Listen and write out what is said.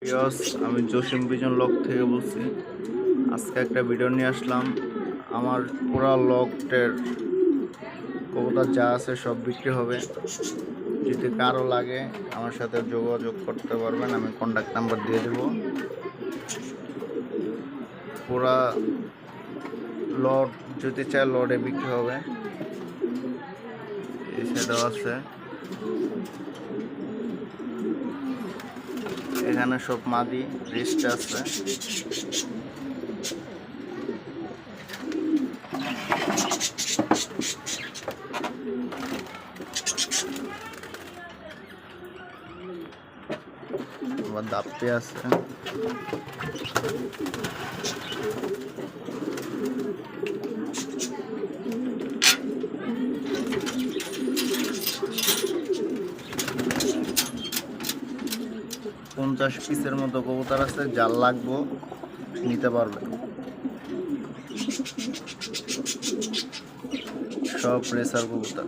Viewers, আমি জসিম বিজন lock থেকে বলছি। আজকে একটা ভিডিও নিয়ে আসলাম। আমার পুরা লকটের কবুতর যা আছে সব বিক্রি হবে। যদি কারো লাগে আমার সাথে যোগাযোগ করতে পারবেন, আমি কন্ট্যাক্ট নাম্বার দিয়ে দেব। পুরা লট যদি চাই লটে বিক্রি হবে। এই সাইডেও আছে, এখানে সব মাদি রেস্ট আছে। আবার দাপ্পি আছে। পঞ্চাশ পিসের মতো কবুতর আছে, যার লাগবো নিতে পারবে। সব রেসার কবুতর।